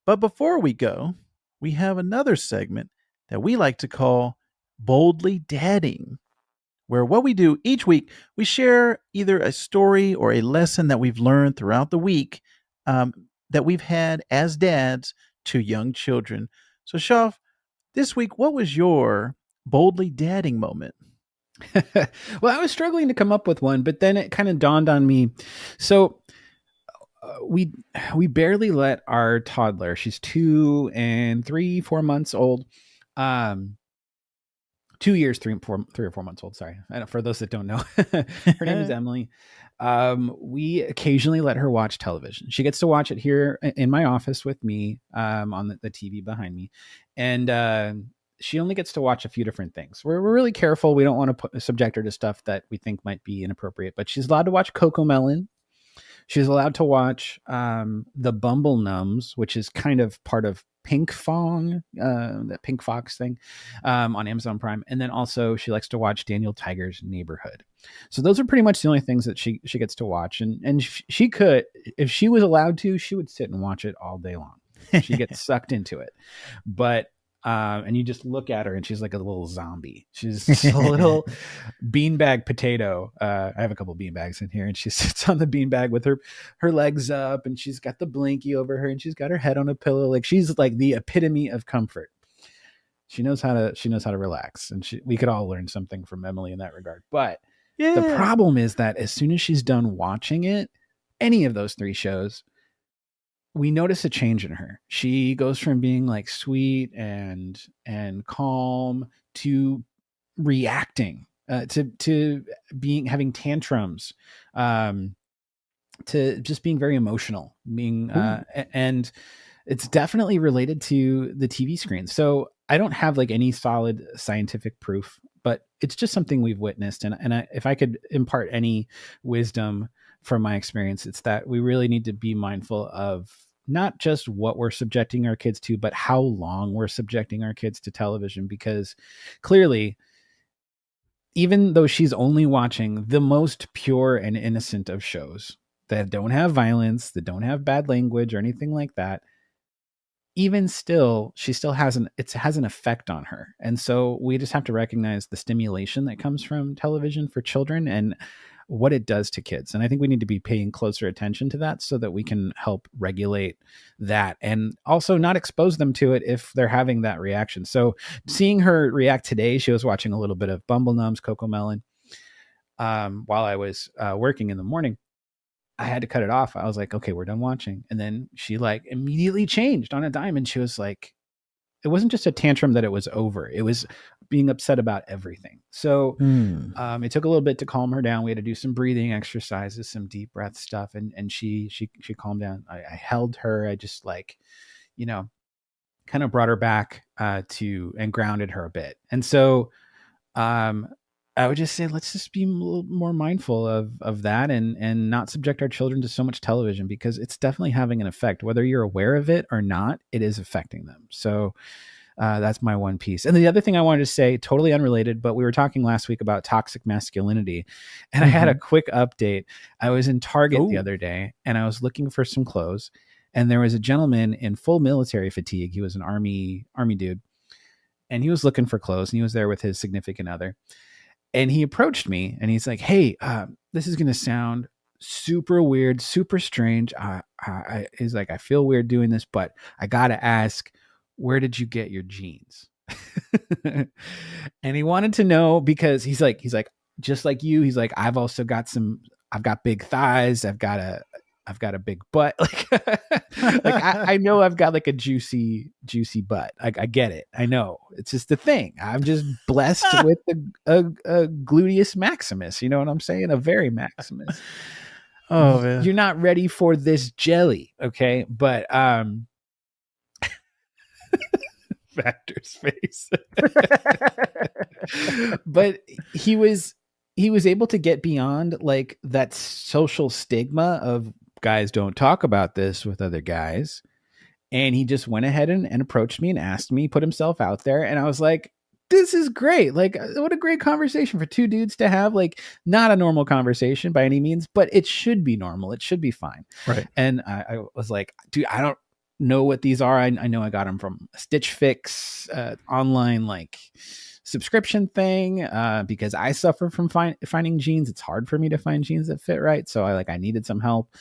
But before we go, we have another segment that we like to call Boldly Dadding, where what we do each week, we share either a story or a lesson that we've learned throughout the week um, that we've had as dads to young children. So, Shaf, this week, what was your boldly dadding moment? Well, I was struggling to come up with one, but then it kind of dawned on me. So we barely let our toddler, she's 2 and 3, 4 months old, um, 2 years, 3 or 4 months old. Sorry, for those that don't know, her name is Emily. We occasionally let her watch television. She gets to watch it here in my office with me, on the TV behind me, and she only gets to watch a few different things. We're really careful. We don't want to subject her to stuff that we think might be inappropriate, but she's allowed to watch Coco Melon. She's allowed to watch the Bumble Nums, which is kind of part of Pink Fong, that Pink Fox thing, on Amazon Prime. And then also she likes to watch Daniel Tiger's Neighborhood. So those are pretty much the only things that she gets to watch. And she could, if she was allowed to, she would sit and watch it all day long. She gets sucked into it. But and you just look at her and she's like a little zombie. She's a little beanbag potato. I have a couple beanbags in here, and she sits on the beanbag with her legs up, and she's got the blankie over her, and she's got her head on a pillow. Like, she's like the epitome of comfort. She knows how to relax, and we could all learn something from Emily in that regard. But the problem is that as soon as she's done watching it, any of those three shows, we notice a change in her. She goes from being like sweet and calm to reacting, to having tantrums, to just being very emotional, and it's definitely related to the TV screen. So I don't have like any solid scientific proof, but it's just something we've witnessed. And if I could impart any wisdom from my experience, it's that we really need to be mindful of not just what we're subjecting our kids to, but how long we're subjecting our kids to television, because clearly, even though she's only watching the most pure and innocent of shows that don't have violence, that don't have bad language or anything like that, even still, she still has an effect on her. And so we just have to recognize the stimulation that comes from television for children and what it does to kids. And I think we need to be paying closer attention to that so that we can help regulate that and also not expose them to it if they're having that reaction. So seeing her react today, she was watching a little bit of Bumble Nums, Coco Melon, while I was working in the morning. I had to cut it off. I was like, okay, we're done watching. And then she like immediately changed on a dime. And she was like, it wasn't just a tantrum that it was over. It was being upset about everything. So it took a little bit to calm her down. We had to do some breathing exercises, some deep breath stuff. And she calmed down. I held her. I just like, kind of brought her back and grounded her a bit. And so I would just say, let's just be a little more mindful of that and not subject our children to so much television, because it's definitely having an effect. Whether you're aware of it or not, it is affecting them. So that's my one piece. And the other thing I wanted to say, totally unrelated, but we were talking last week about toxic masculinity, and I had a quick update. I was in Target the other day, and I was looking for some clothes, and there was a gentleman in full military fatigue. He was an army dude, and he was looking for clothes, and he was there with his significant other. And he approached me and he's like, hey, this is going to sound super weird, super strange. He's like, I feel weird doing this, but I got to ask, where did you get your jeans? And he wanted to know, because he's like, just like you, he's like, I've got big thighs. I've got a big butt. I know I've got like a juicy butt. I get it. I know. It's just the thing. I'm just blessed with a gluteus maximus. You know what I'm saying? A very maximus. Oh man. You're not ready for this jelly. Okay. But, Factor's face. But he was able to get beyond like that social stigma of guys don't talk about this with other guys. And he just went ahead and approached me and asked me, put himself out there. And I was like, this is great. Like, what a great conversation for two dudes to have. Like, not a normal conversation by any means, but it should be normal. It should be fine. Right. And I was like, dude, know what these are. I know I got them from Stitch Fix, online like subscription thing, because I suffer from finding jeans. It's hard for me to find jeans that fit right. So I needed some help.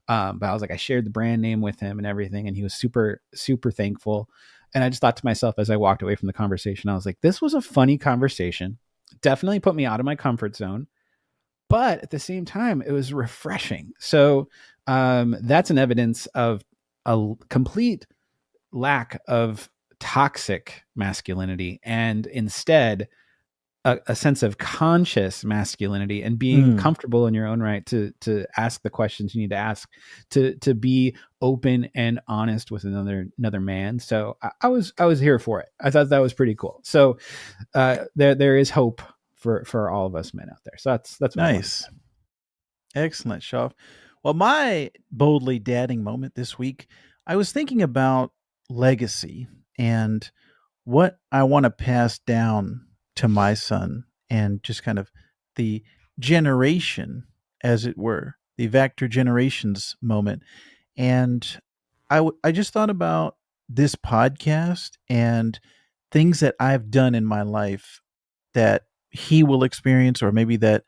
But I was like, I shared the brand name with him and everything, and he was super, super thankful. And I just thought to myself as I walked away from the conversation, I was like, this was a funny conversation. Definitely put me out of my comfort zone, but at the same time, it was refreshing. So that's an evidence of a complete lack of toxic masculinity, and instead a sense of conscious masculinity and being Mm, comfortable in your own right to ask the questions you need to ask, to be open and honest with another man. So I was here for it. I thought that was pretty cool. So there is hope for all of us men out there. So that's what I wanted to nice. Excellent, Shaw. Well, my boldly dadding moment this week, I was thinking about legacy and what I want to pass down to my son, and just kind of the generation, as it were, the Vector generations moment. And I just thought about this podcast and things that I've done in my life that he will experience, or maybe that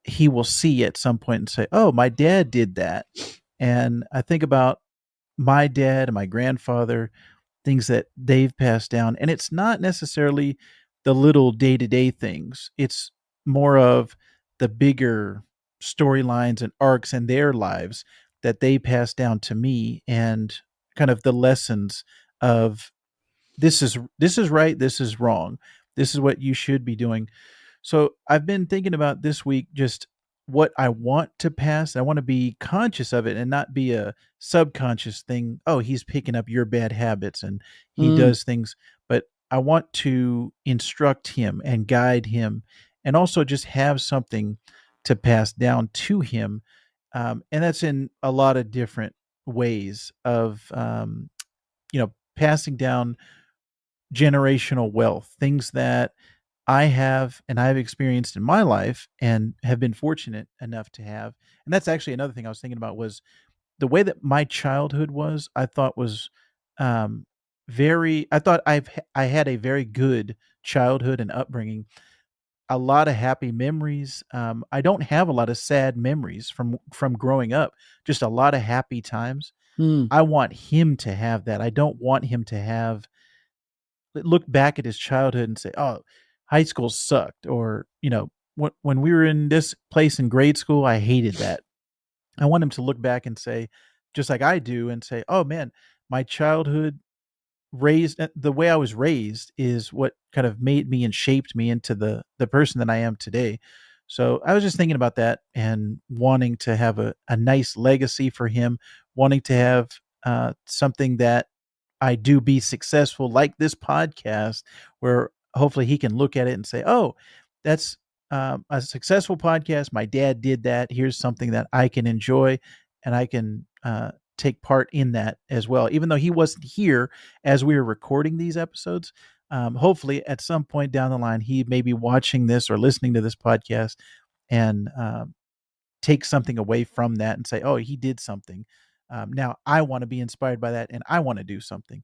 he will see at some point and say, "Oh, my dad did that." And I think about my dad and my grandfather, things that they've passed down, and it's not necessarily the little day-to-day things. It's more of the bigger storylines and arcs in their lives that they pass down to me, and kind of the lessons of this is right, this is wrong. This is what you should be doing. So I've been thinking about this week just what I want to pass. I want to be conscious of it and not be a subconscious thing. Oh, he's picking up your bad habits and he say. does things. But I want to instruct him and guide him, and also just have something to pass down to him. And that's in a lot of different ways of, passing down generational wealth, things that I have and I've experienced in my life and have been fortunate enough to have. And that's actually another thing I was thinking about, was the way that my childhood was. I thought was um, very. I thought I had a very good childhood and upbringing. A lot of happy memories. I don't have a lot of sad memories from growing up. Just a lot of happy times. Mm, I want him to have that. I don't want him to have look back at his childhood and say, "Oh, high school sucked," or when we were in this place in grade school, I hated that." I want him to look back and say, just like I do, and say, "Oh man, my childhood the way I was raised is what kind of made me and shaped me into the person that I am today." So I was just thinking about that and wanting to have a nice legacy for him, wanting to have something that I do be successful, like this podcast, where hopefully he can look at it and say, "Oh, that's a successful podcast. My dad did that. Here's something that I can enjoy, and I can take part in that as well." Even though he wasn't here as we were recording these episodes, hopefully at some point down the line, he may be watching this or listening to this podcast and take something away from that and say, "Oh, he did something." Now I want to be inspired by that, and I want to do something.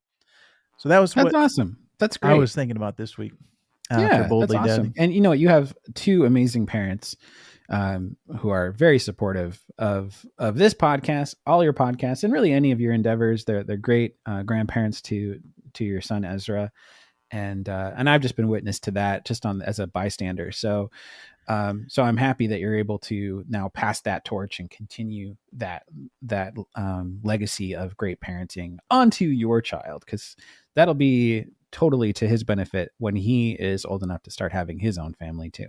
So that was that's what awesome. That's I great. was thinking about this week for Yeah, that's boldly awesome. dadding. And you know what? You have two amazing parents, who are very supportive of this podcast, all your podcasts, and really any of your endeavors. They're great grandparents to your son Ezra, and I've just been witness to that just on as a bystander. So I'm happy that you're able to now pass that torch and continue that legacy of great parenting onto your child, because that'll be totally to his benefit when he is old enough to start having his own family too.